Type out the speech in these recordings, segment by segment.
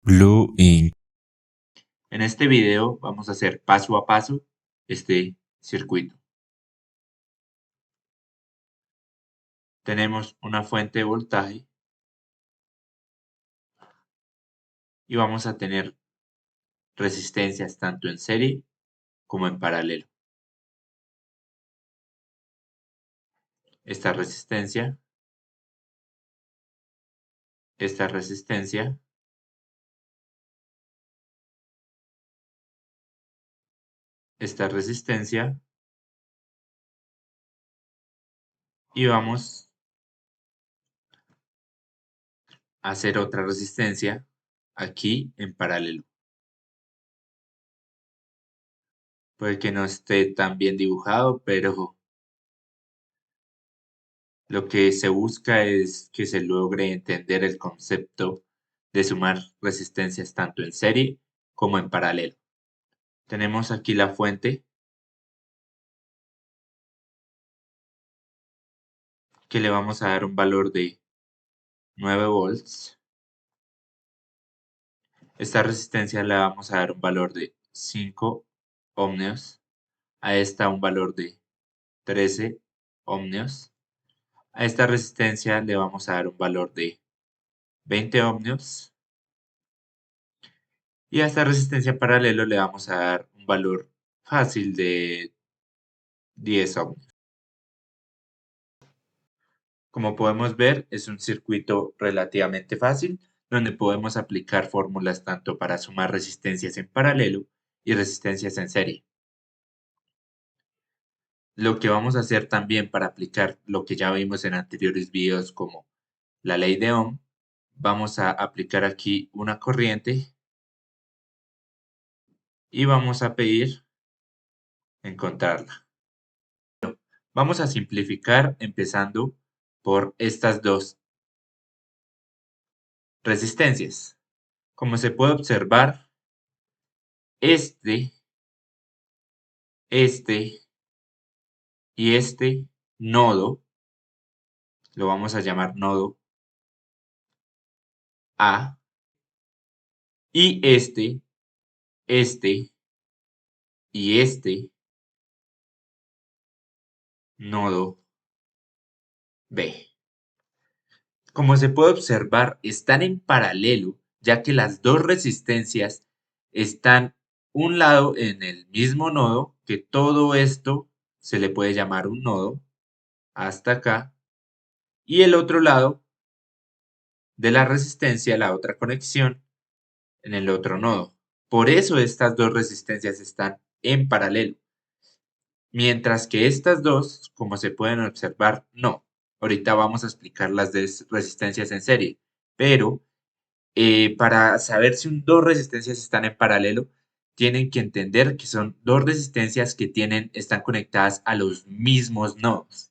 Blue Ink. En este video vamos a hacer paso a paso este circuito. Tenemos una fuente de voltaje y vamos a tener resistencias tanto en serie como en paralelo. Esta resistencia, esta resistencia, esta resistencia y vamos a hacer otra resistencia aquí en paralelo. Puede que no esté tan bien dibujado, pero lo que se busca es que se logre entender el concepto de sumar resistencias tanto en serie como en paralelo. Tenemos aquí la fuente que le vamos a dar un valor de 9 volts. Esta resistencia le vamos a dar un valor de 5 ohmios. A esta un valor de 13 ohmios. A esta resistencia le vamos a dar un valor de 20 ohmios. Y a esta resistencia paralelo le vamos a dar un valor fácil de 10 ohmios. Como podemos ver, es un circuito relativamente fácil, donde podemos aplicar fórmulas tanto para sumar resistencias en paralelo y resistencias en serie. Lo que vamos a hacer también para aplicar lo que ya vimos en anteriores videos como la ley de Ohm, vamos a aplicar aquí una corriente y vamos a pedir encontrarla. Vamos a simplificar empezando por estas dos resistencias. Como se puede observar, este y este nodo, lo vamos a llamar nodo A, y este y este nodo B. Como se puede observar, están en paralelo, ya que las dos resistencias están un lado en el mismo nodo, que todo esto se le puede llamar un nodo, hasta acá, y el otro lado de la resistencia, la otra conexión, en el otro nodo. Por eso estas dos resistencias están en paralelo. Mientras que estas dos, como se pueden observar, no. Ahorita vamos a explicar las resistencias en serie, pero para saber si dos resistencias están en paralelo, tienen que entender que son dos resistencias que están conectadas a los mismos nodos,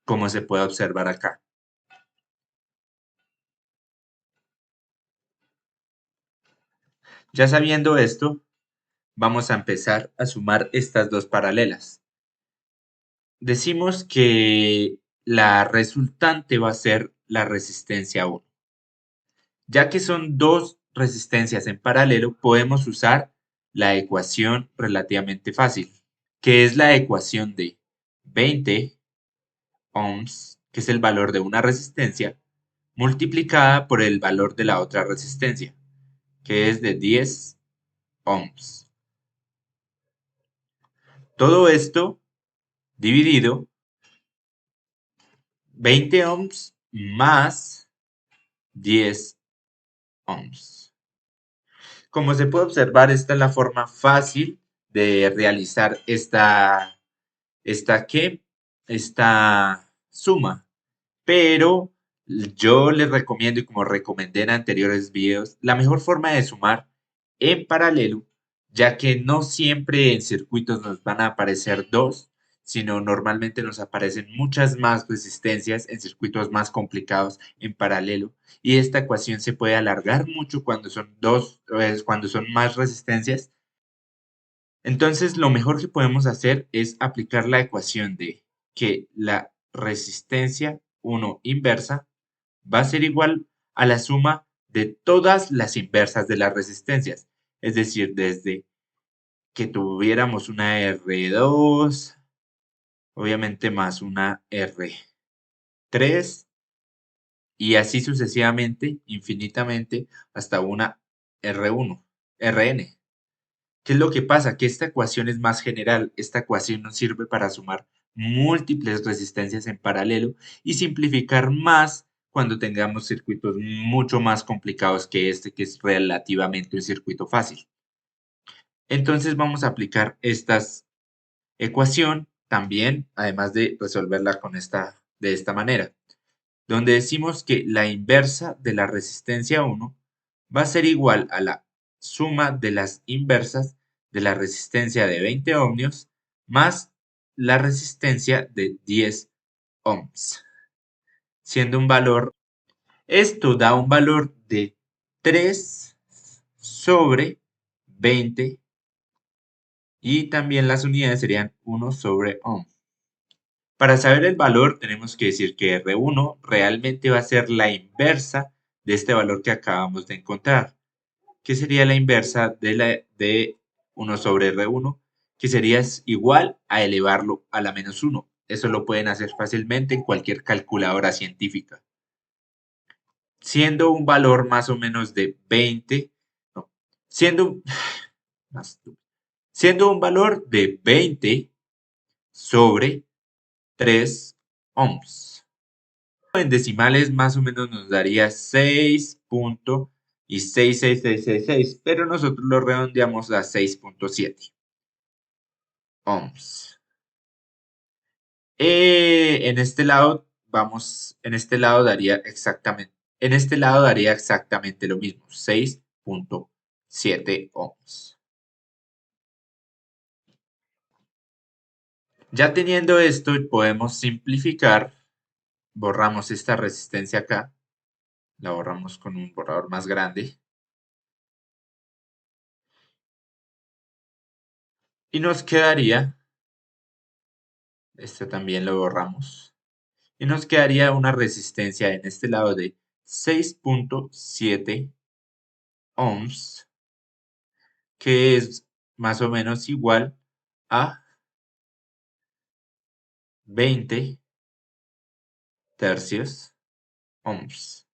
como se puede observar acá. Ya sabiendo esto, vamos a empezar a sumar estas dos paralelas. Decimos que la resultante va a ser la resistencia 1. Ya que son dos resistencias en paralelo, podemos usar la ecuación relativamente fácil, que es la ecuación de 20 ohms, que es el valor de una resistencia, multiplicada por el valor de la otra resistencia, que es de 10 ohms. Todo esto dividido 20 ohms más 10 ohms. Como se puede observar, esta es la forma fácil de realizar esta suma. Pero yo les recomiendo, y como recomendé en anteriores videos, la mejor forma de sumar en paralelo, ya que no siempre en circuitos nos van a aparecer dos, sino normalmente nos aparecen muchas más resistencias en circuitos más complicados en paralelo. Y esta ecuación se puede alargar mucho cuando son cuando son más resistencias. Entonces, lo mejor que podemos hacer es aplicar la ecuación de que la resistencia 1 inversa va a ser igual a la suma de todas las inversas de las resistencias. Es decir, desde que tuviéramos una R2, obviamente más una R3, y así sucesivamente, infinitamente, hasta una R1, Rn. ¿Qué es lo que pasa? Que esta ecuación es más general. Esta ecuación nos sirve para sumar múltiples resistencias en paralelo y simplificar más cuando tengamos circuitos mucho más complicados que este, que es relativamente un circuito fácil. Entonces vamos a aplicar esta ecuación también, además de resolverla de esta manera, donde decimos que la inversa de la resistencia 1 va a ser igual a la suma de las inversas de la resistencia de 20 ohmios más la resistencia de 10 ohms, siendo un valor, esto da un valor de 3 sobre 20 y también las unidades serían 1 sobre ohm. Para saber el valor tenemos que decir que R1 realmente va a ser la inversa de este valor que acabamos de encontrar, que sería la inversa de 1 sobre R1, que sería igual a elevarlo a la menos 1. Eso lo pueden hacer fácilmente en cualquier calculadora científica. Siendo un valor más o menos de 20, no, siendo, siendo un valor de 20 sobre 3 ohms. En decimales más o menos nos daría 6.66666, pero nosotros lo redondeamos a 6.7 ohms. En este lado en este lado daría exactamente lo mismo, 6.7 ohms. Ya teniendo esto, podemos simplificar, borramos esta resistencia acá, la borramos con un borrador más grande. Y nos quedaría, este también lo borramos, y nos quedaría una resistencia en este lado de 6.7 ohms, que es más o menos igual a 20 tercios ohms.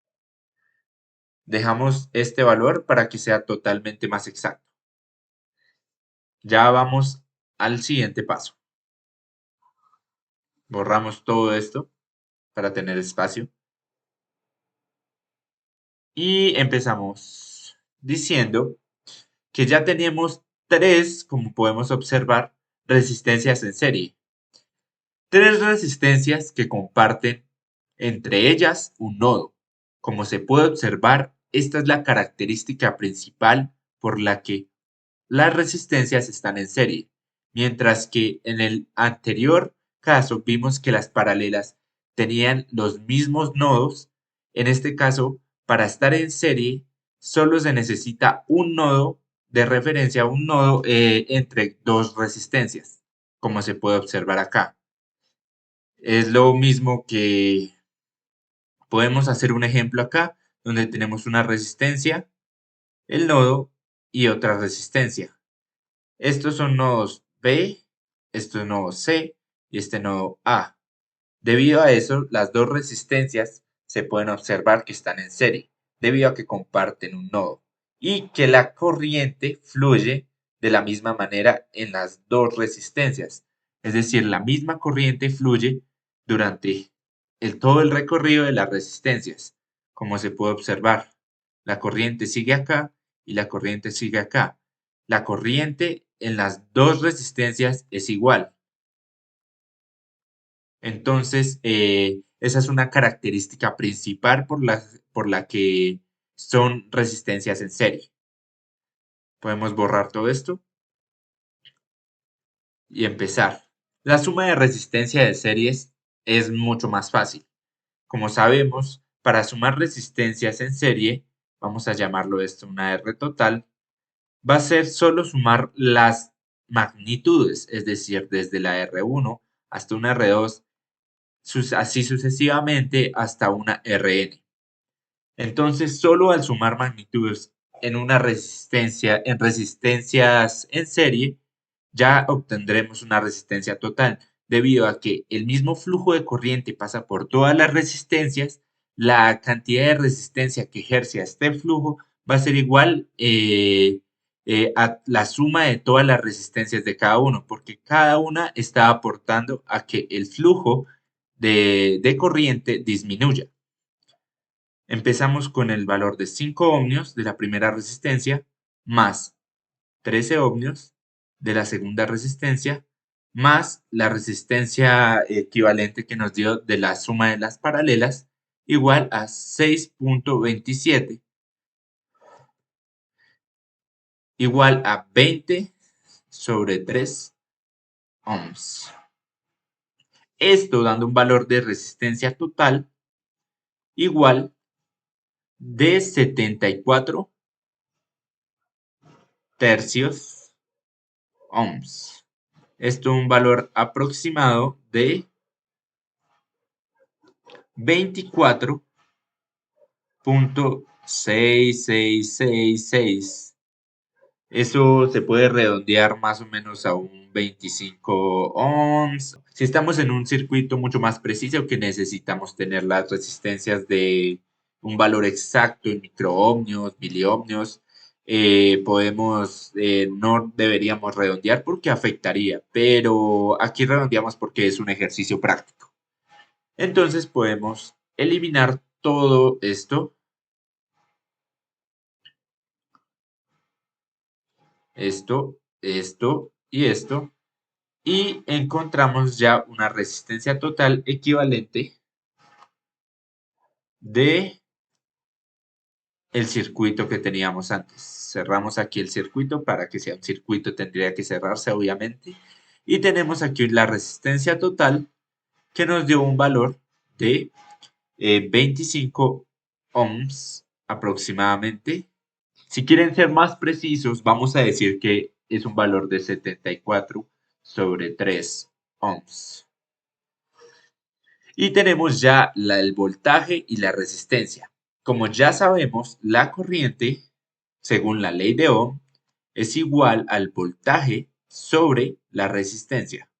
Dejamos este valor para que sea totalmente más exacto. Ya vamos al siguiente paso. Borramos todo esto para tener espacio. Y empezamos diciendo que ya tenemos tres, como podemos observar, resistencias en serie. Tres resistencias que comparten entre ellas un nodo. Como se puede observar, esta es la característica principal por la que las resistencias están en serie, mientras que en el anterior caso vimos que las paralelas tenían los mismos nodos. En este caso, para estar en serie, solo se necesita un nodo de referencia, un nodo entre dos resistencias, como se puede observar acá. Es lo mismo que podemos hacer un ejemplo acá, donde tenemos una resistencia, el nodo y otra resistencia. Estos son nodos B, estos nodos C y este nodo A. Debido a eso, las dos resistencias se pueden observar que están en serie, debido a que comparten un nodo y que la corriente fluye de la misma manera en las dos resistencias. Es decir, la misma corriente fluye durante todo el recorrido de las resistencias. Como se puede observar, la corriente sigue acá y la corriente sigue acá. La corriente en las dos resistencias es igual. Entonces, esa es una característica principal por la que son resistencias en serie. Podemos borrar todo esto y empezar. La suma de resistencia de series es mucho más fácil. Como sabemos, para sumar resistencias en serie, vamos a llamarlo esto una R total, va a ser solo sumar las magnitudes, es decir, desde la R1 hasta una R2, así sucesivamente hasta una Rn. Entonces, solo al sumar magnitudes en una resistencia, en resistencias en serie, ya obtendremos una resistencia total. Debido a que el mismo flujo de corriente pasa por todas las resistencias, la cantidad de resistencia que ejerce este flujo va a ser igual a la suma de todas las resistencias de cada uno, porque cada una está aportando a que el flujo de corriente disminuya. Empezamos con el valor de 5 ohmios de la primera resistencia más 13 ohmios de la segunda resistencia más la resistencia equivalente que nos dio de la suma de las paralelas igual a 6.27 igual a 20 sobre 3 ohms. Esto dando un valor de resistencia total igual de 74 tercios ohms. Esto un valor aproximado de 24.6666. Eso se puede redondear más o menos a un 25 ohms. Si estamos en un circuito mucho más preciso que necesitamos tener las resistencias de un valor exacto en microohmios, miliohmios, no deberíamos redondear porque afectaría, pero aquí redondeamos porque es un ejercicio práctico. Entonces podemos eliminar todo esto, esto y esto, y encontramos ya una resistencia total equivalente de el circuito que teníamos antes. Cerramos aquí el circuito. Para que sea un circuito tendría que cerrarse obviamente, y tenemos aquí la resistencia total que nos dio un valor de 25 ohms aproximadamente. Si quieren ser más precisos, vamos a decir que es un valor de 74 sobre 3 ohms. Y tenemos ya el voltaje y la resistencia. Como ya sabemos, la corriente, según la ley de Ohm, es igual al voltaje sobre la resistencia.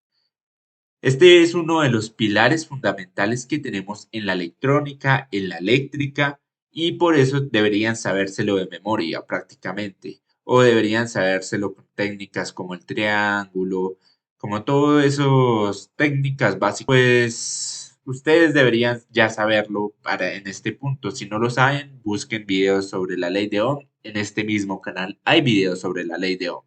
Este es uno de los pilares fundamentales que tenemos en la electrónica, en la eléctrica, y por eso deberían sabérselo de memoria prácticamente, o deberían sabérselo con técnicas como el triángulo, como todas esas técnicas básicas. Pues ustedes deberían ya saberlo en este punto. Si no lo saben, busquen videos sobre la ley de Ohm. En este mismo canal hay videos sobre la ley de Ohm.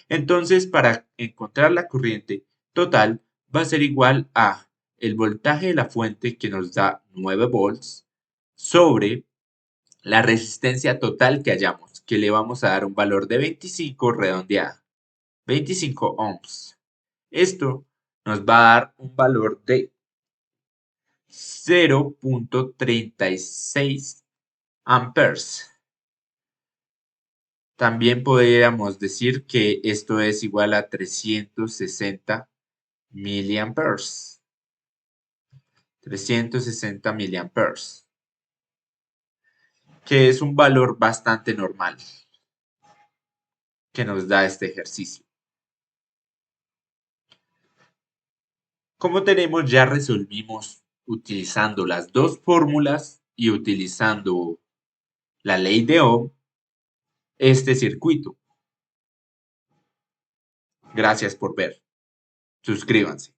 Entonces, para encontrar la corriente total, va a ser igual a el voltaje de la fuente, que nos da 9 volts, sobre la resistencia total que hallamos, que le vamos a dar un valor de 25 redondeada, 25 ohms. Esto nos va a dar un valor de 0.36 amperes. También podríamos decir que esto es igual a 360 miliamperes. 360 miliamperes, que es un valor bastante normal que nos da este ejercicio. Como tenemos, ya resolvimos utilizando las dos fórmulas y utilizando la ley de Ohm este circuito. Gracias por ver. Suscríbanse.